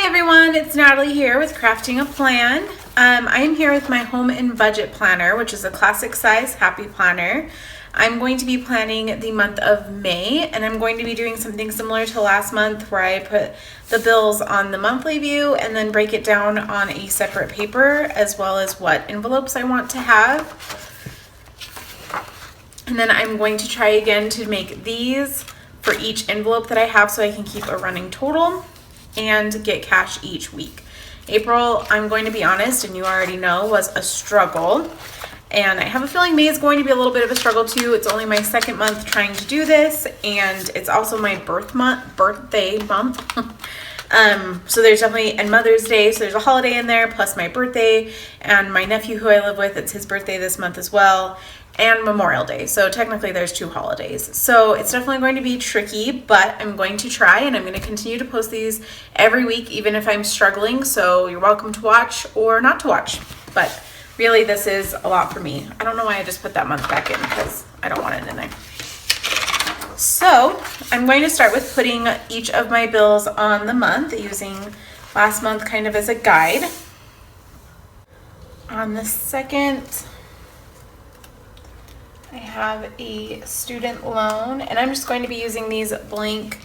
Hi everyone, it's Natalie here with Crafting a Plan. I'm here with my home and budget planner, which is a classic size happy planner. I'm going to be planning the month of May, and I'm going to be doing something similar to last month where I put the bills on the monthly view and then break it down on a separate paper, as well as what envelopes I want to have. And then I'm going to try again to make these for each envelope that I have so I can keep a running total and get cash each week. April, I'm going to be honest, and you already know, was a struggle. And I have a feeling May is going to be a little bit of a struggle too. It's only my second month trying to do this, and it's also my birthday month. So there's definitely, and Mother's Day, so there's a holiday in there, plus my birthday, and my nephew who I live with, it's his birthday this month as well, and Memorial Day. So technically there's 2 holidays. So it's definitely going to be tricky, but I'm going to try, and I'm going to continue to post these every week, even if I'm struggling. So you're welcome to watch or not to watch. But really, this is a lot for me. I don't know why I just put that month back in, because I don't want it in there. So I'm going to start with putting each of my bills on the month, using last month kind of as a guide. On the second, I have a student loan, and I'm just going to be using these blank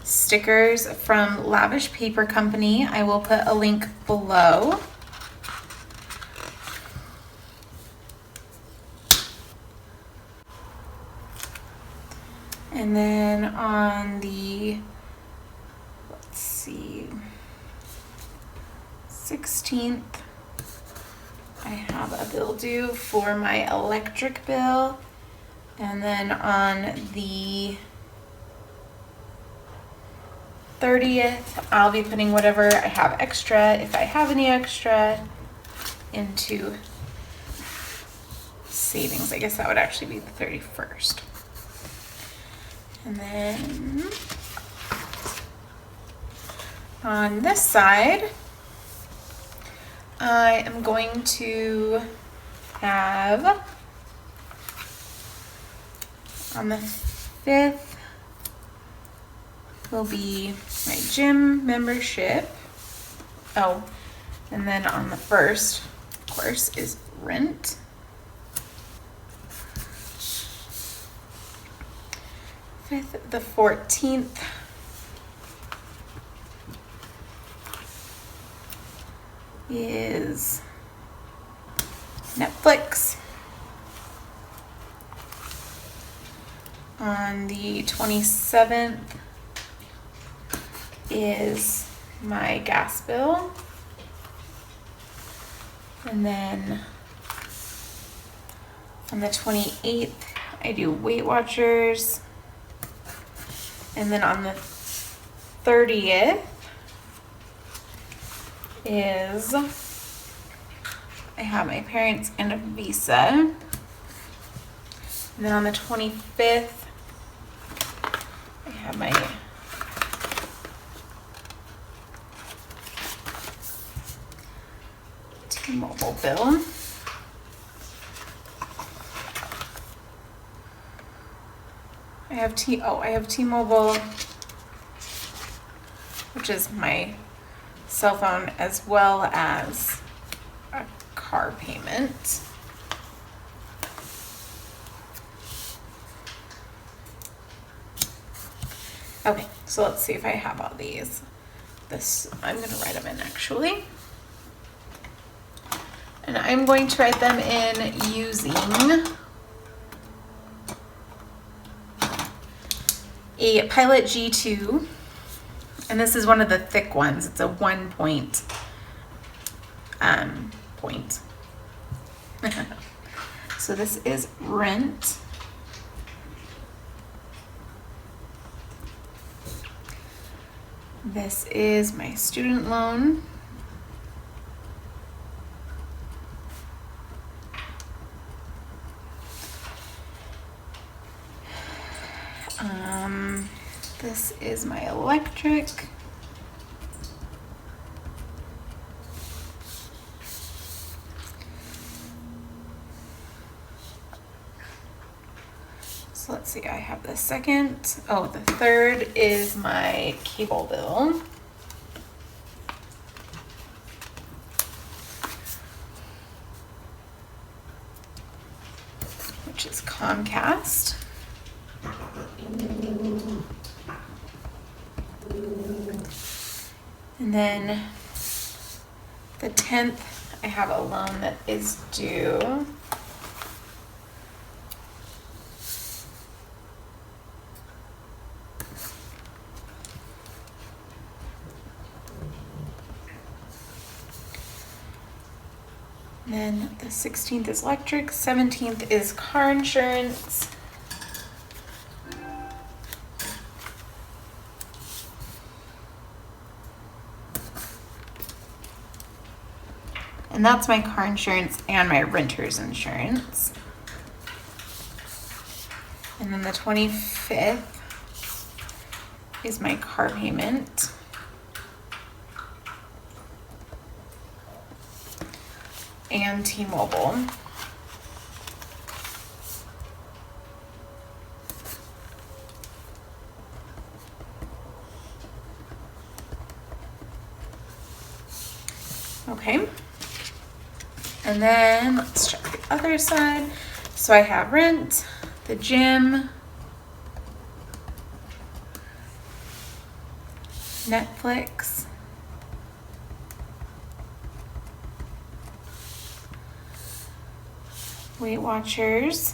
stickers from Lavish Paper Company. I will put a link below. And then on the, let's see, 16th, I have a bill due for my electric bill. And then on the 30th, I'll be putting whatever I have extra, if I have any extra, into savings. I guess that would actually be the 31st. And then on this side, I am going to have, on the 5th will be my gym membership. Oh, and then on the 1st, of course, is rent. The 14th is Netflix. On the 27th is my gas bill. And then on the 28th, I do Weight Watchers. And then on the 30th is, I have my parents and a Visa. And then on the 25th, I have my T-Mobile bill. I have T-Mobile, which is my cell phone, as well as a car payment. Okay, so let's see if I have all these. I'm going to write them in actually. And I'm going to write them in using a Pilot G2, and this is one of the thick ones. It's a 1 point point. So this is rent. This is my student loan. This is my electric. So let's see, I have the second. Oh, the third is my cable bill. which is Comcast. And then the 10th, I have a loan that is due. And then the 16th is electric, 17th is car insurance. And that's my car insurance and my renter's insurance. And then the 25th is my car payment. And T-Mobile. Okay. And then let's check the other side. So I have rent, the gym, Netflix, Weight Watchers.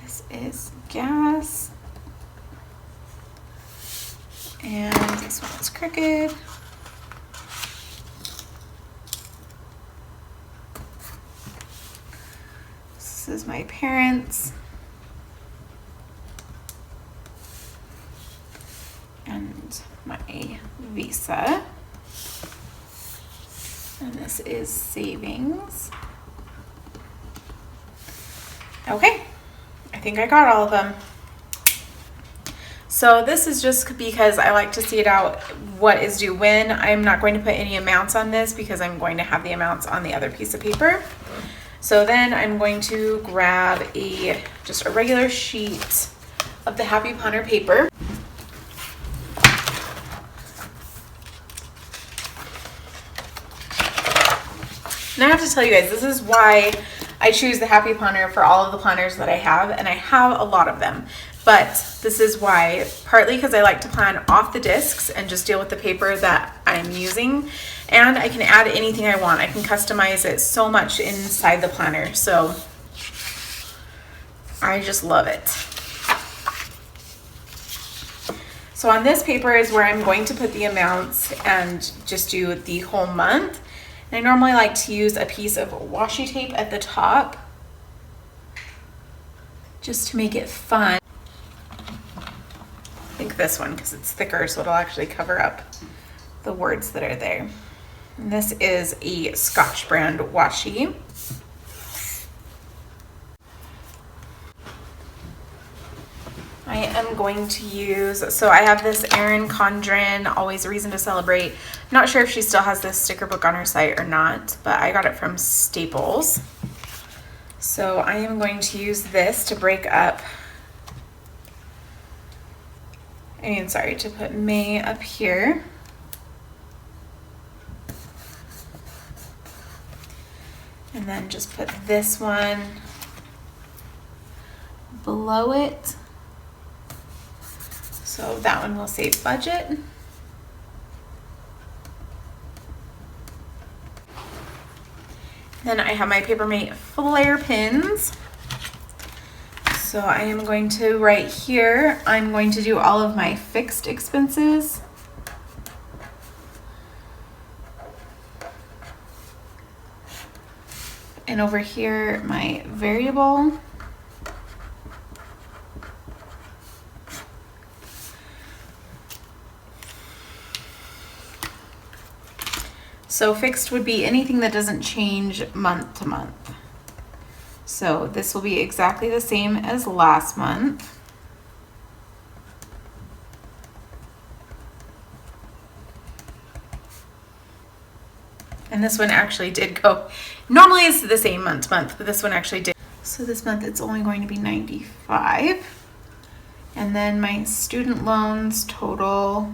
This is gas. And this one is Crooked. This is my parents. And my Visa. And this is savings. Okay, I think I got all of them. So this is just because I like to see it out what is due when. I'm not going to put any amounts on this because I'm going to have the amounts on the other piece of paper. So then I'm going to grab just a regular sheet of the Happy Planner paper. And I have to tell you guys, this is why I choose the Happy Planner for all of the planners that I have, and I have a lot of them. But this is why, partly because I like to plan off the discs and just deal with the paper that I'm using, and I can add anything I want. I can customize it so much inside the planner, so I just love it. So on this paper is where I'm going to put the amounts and just do the whole month. And I normally like to use a piece of washi tape at the top just to make it fun. I think this one because it's thicker, so it'll actually cover up the words that are there. And this is a Scotch brand washi. I am going to use, so I have this Erin Condren, Always a Reason to Celebrate. I'm not sure if she still has this sticker book on her site or not, but I got it from Staples. So I am going to use this to break up, to put May up here. And then just put this one below it. So that one will say budget. Then I have my Papermate Flair pins. So I am going to, right here, I'm going to do all of my fixed expenses. And over here, my variable. So fixed would be anything that doesn't change month to month. So this will be exactly the same as last month. And this one actually did go, normally it's the same month to month, but this one actually did. So this month it's only going to be 95. And then my student loans total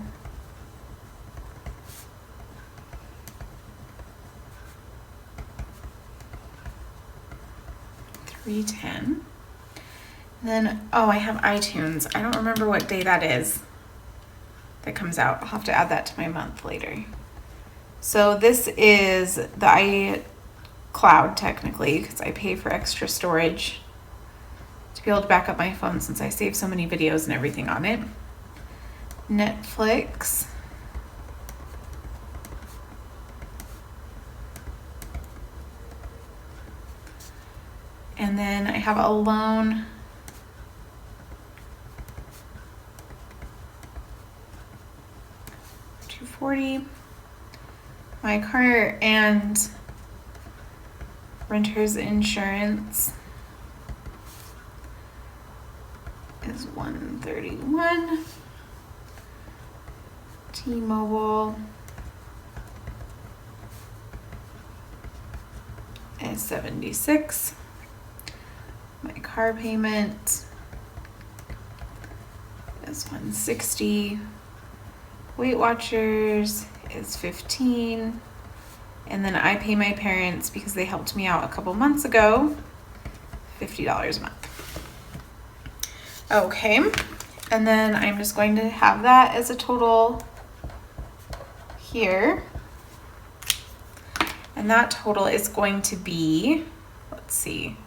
310. Then, oh, I have iTunes. I don't remember what day that is that comes out. I'll have to add that to my month later. So this is the iCloud technically, because I pay for extra storage to be able to back up my phone since I save so many videos and everything on it. Netflix. And then I have a loan. $240. My car and renter's insurance is $131. T-Mobile is $76. My car payment is $160. Weight Watchers is $15. And then I pay my parents because they helped me out a couple months ago, $50 a month. Okay, and then I'm just going to have that as a total here. And that total is going to be, let's see,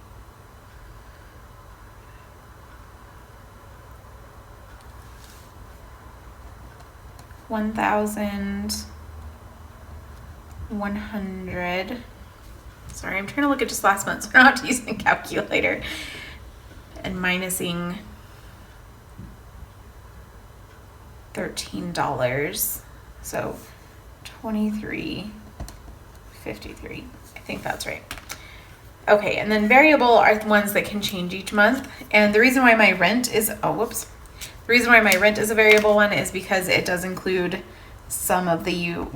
$1,100. Sorry, I'm trying to look at just last month, so I'm not using a calculator. And minusing $13. So $23.53. I think that's right. Okay, and then variable are the ones that can change each month. And the reason why my rent is, the reason why my rent is a variable one is because it does include some of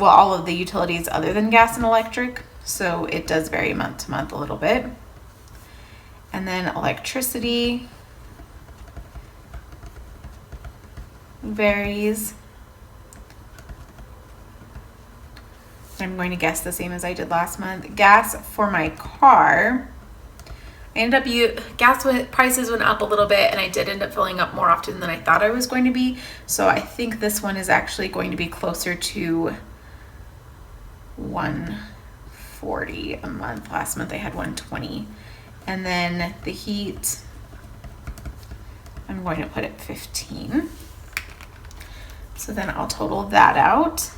all of the utilities other than gas and electric. So it does vary month to month a little bit. And then electricity varies. I'm going to guess the same as I did last month. Gas for my car, gas prices went up a little bit, and I did end up filling up more often than I thought I was going to be. So I think this one is actually going to be closer to $140 a month. Last month I had $120. And then the heat, I'm going to put it $15. So then I'll total that out.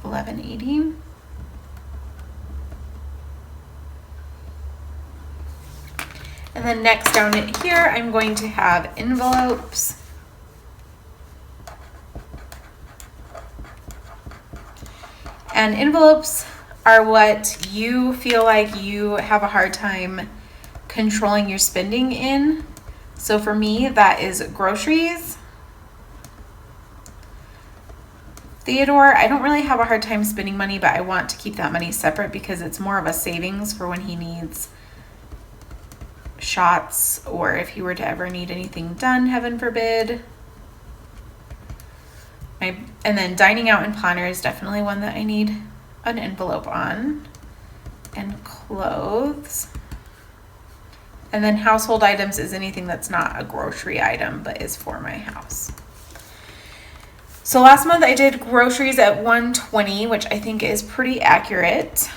$11.80. And then next down here, I'm going to have envelopes. And envelopes are what you feel like you have a hard time controlling your spending in. So for me, that is groceries. Theodore, I don't really have a hard time spending money, but I want to keep that money separate because it's more of a savings for when he needs shots or if he were to ever need anything done, heaven forbid. And then dining out and planner is definitely one that I need an envelope on. And clothes. And then household items is anything that's not a grocery item but is for my house. So last month I did groceries at $120, which I think is pretty accurate.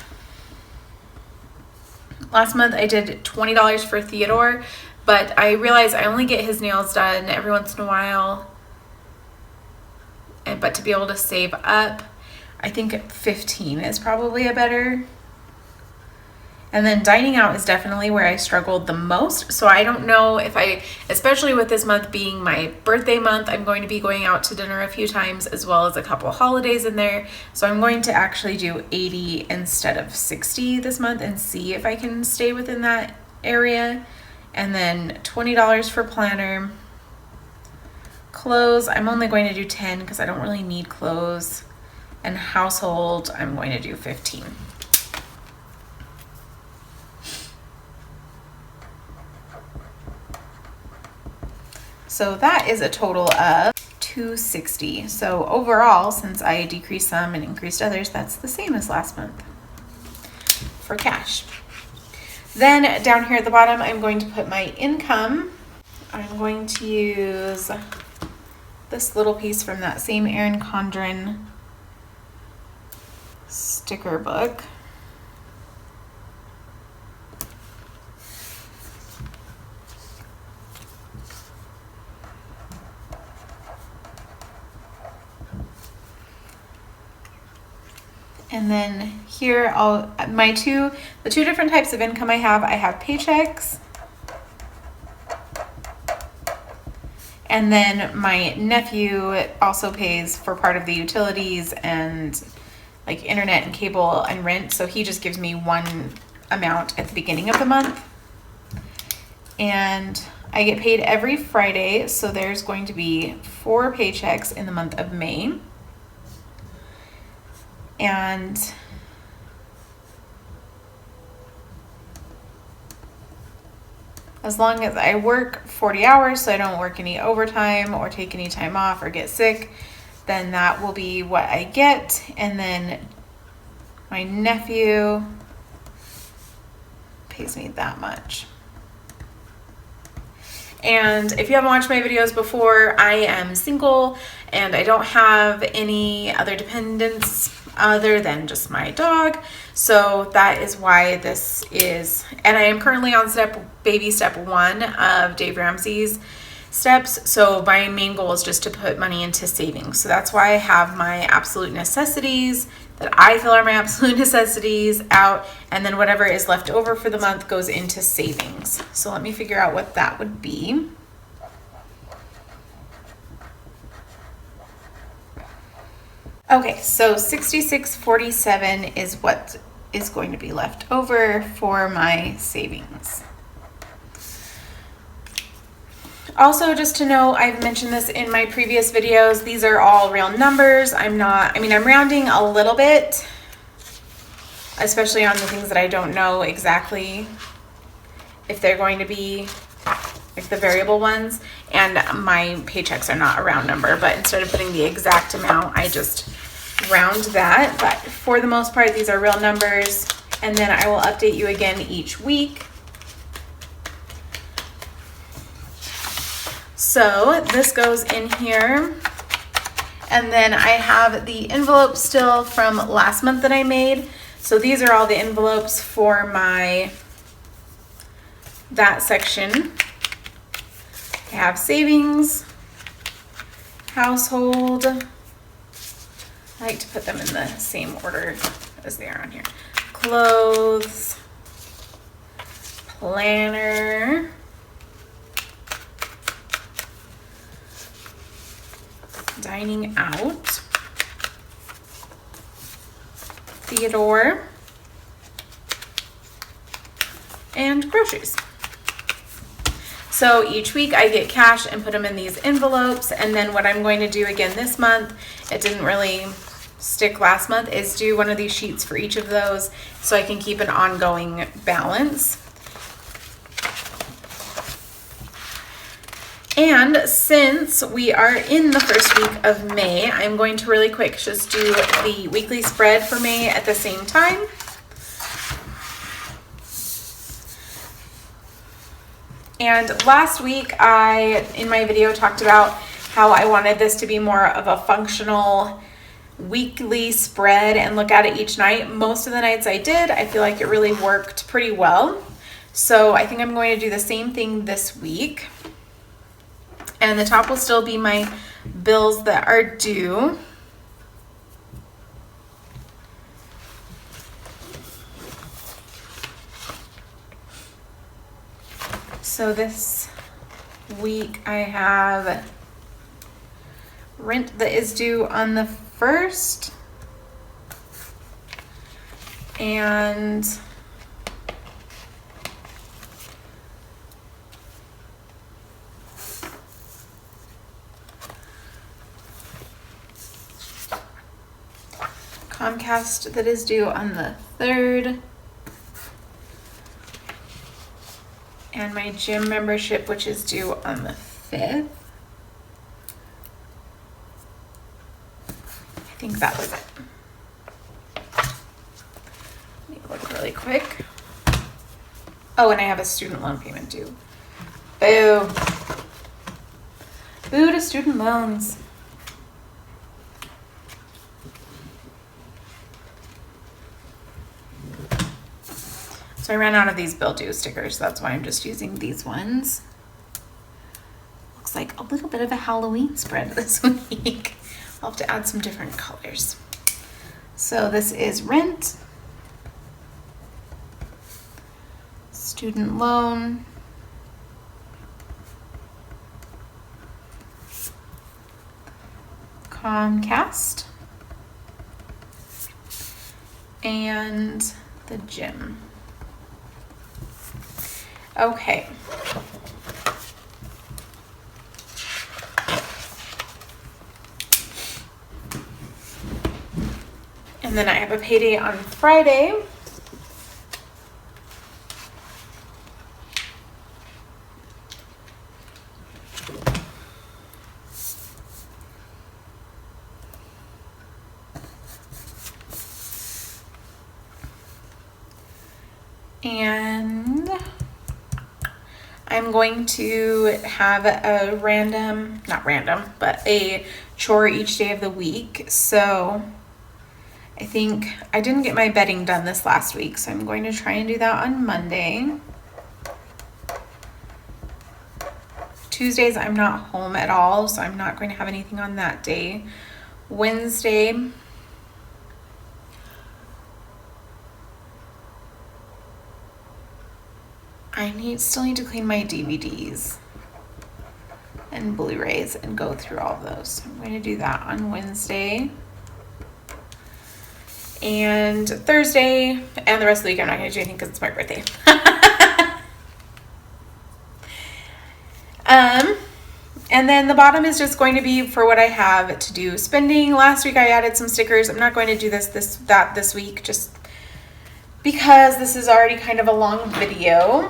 Last month I did $20 for Theodore, but I realized I only get his nails done every once in a while. But to be able to save up, I think $15 is probably a better. And then dining out is definitely where I struggled the most. So I don't know if especially with this month being my birthday month, I'm going to be going out to dinner a few times as well as a couple holidays in there. So I'm going to actually do 80 instead of 60 this month and see if I can stay within that area. And then $20 for planner. Clothes, I'm only going to do 10 because I don't really need clothes. And household, I'm going to do 15. So that is a total of $260. So overall, since I decreased some and increased others, that's the same as last month. for cash. Then down here at the bottom, I'm going to put my income. I'm going to use this little piece from that same Erin Condren sticker book. And then here, the two different types of income I have paychecks. And then my nephew also pays for part of the utilities and like internet and cable and rent. So he just gives me one amount at the beginning of the month. And I get paid every Friday. So there's going to be 4 paychecks in the month of May. And as long as I work 40 hours, so I don't work any overtime or take any time off or get sick, then that will be what I get. And then my nephew pays me that much. And if you haven't watched my videos before, I am single and I don't have any other dependents other than just my dog. So that is why this is, and I am currently on baby step 1 of Dave Ramsey's steps. So my main goal is just to put money into savings. So that's why I have my absolute necessities that I feel are my absolute necessities out, and then whatever is left over for the month goes into savings. So let me figure out what that would be. Okay, so $66.47 is what is going to be left over for my savings. Also, just to know, I've mentioned this in my previous videos, these are all real numbers. I'm rounding a little bit, especially on the things that I don't know exactly if they're going to be like the variable ones, and my paychecks are not a round number, but instead of putting the exact amount, I just round that. But for the most part, these are real numbers, and then I will update you again each week. So this goes in here, and then I have the envelope still from last month that I made. So these are all the envelopes for that section. I have savings, household. I like to put them in the same order as they are on here. Clothes, planner, dining out, Theodore, and groceries. So each week I get cash and put them in these envelopes, and then what I'm going to do again this month, it didn't really stick last month, is do one of these sheets for each of those so I can keep an ongoing balance. And since we are in the first week of May, I'm going to really quick just do the weekly spread for May at the same time. And last week in my video talked about how I wanted this to be more of a functional weekly spread and look at it each night. Most of the nights I did, I feel like it really worked pretty well. So I think I'm going to do the same thing this week. And the top will still be my bills that are due. So this week I have rent that is due on the 1st, and Comcast that is due on the 3rd, and my gym membership, which is due on the 5th. I think that was it. Let me look really quick. Oh, and I have a student loan payment due. Boo. Boo to student loans. So I ran out of these Bill Due stickers. That's why I'm just using these ones. Looks like a little bit of a Halloween spread this week. I'll have to add some different colors. So this is rent, student loan, Comcast, and the gym. Okay. And then I have a payday on Friday. And I'm going to have a not random, but a chore each day of the week. So I think I didn't get my bedding done this last week, so I'm going to try and do that on Monday. Tuesdays, I'm not home at all, so I'm not going to have anything on that day. Wednesday, I still need to clean my DVDs and Blu-rays and go through all of those. So I'm going to do that on Wednesday. And Thursday and the rest of the week I'm not going to do anything because it's my birthday. And then the bottom is just going to be for what I have to do spending. Last week I added some stickers. I'm not going to do this week just because this is already kind of a long video.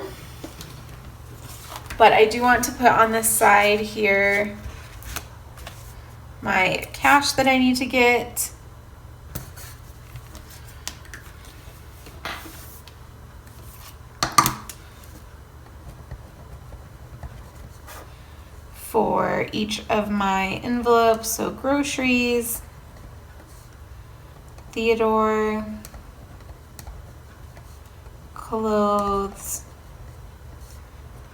But I do want to put on this side here my cash that I need to get. For each of my envelopes, so groceries, Theodore, clothes,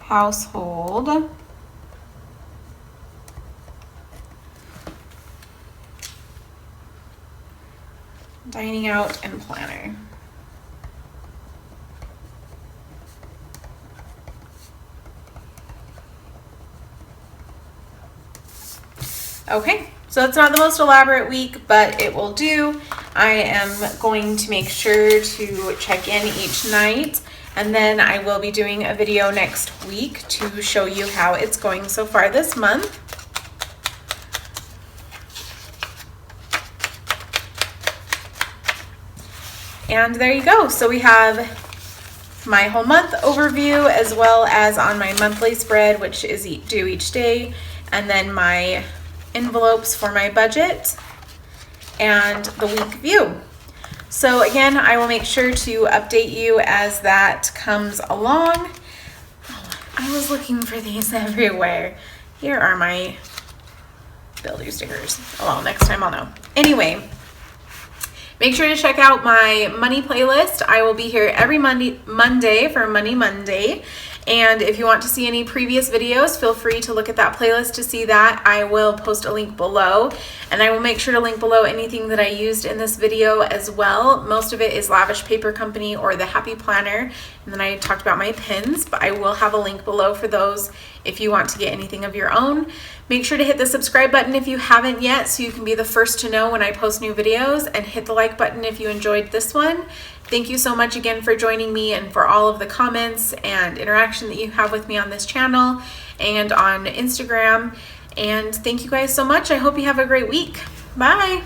household, dining out, and planner. Okay, so it's not the most elaborate week, but it will do. I am going to make sure to check in each night, and then I will be doing a video next week to show you how it's going so far this month. And there you go. So we have my whole month overview as well as on my monthly spread, which is due each day, and then my envelopes for my budget and the week view. So again, I will make sure to update you as that comes along. Oh, I was looking for these everywhere. Here are my Bill Due stickers. Oh, well, next time I'll know. Anyway, make sure to check out my money playlist. I will be here every Monday for Money Monday. And if you want to see any previous videos, feel free to look at that playlist to see that. I will post a link below, and I will make sure to link below anything that I used in this video as well. Most of it is Lavish Paper Company or the Happy Planner, and then I talked about my pins, but I will have a link below for those if you want to get anything of your own. Make sure to hit the subscribe button if you haven't yet so you can be the first to know when I post new videos, and hit the like button if you enjoyed this one. Thank you so much again for joining me and for all of the comments and interaction that you have with me on this channel and on Instagram. And thank you guys so much. I hope you have a great week. Bye.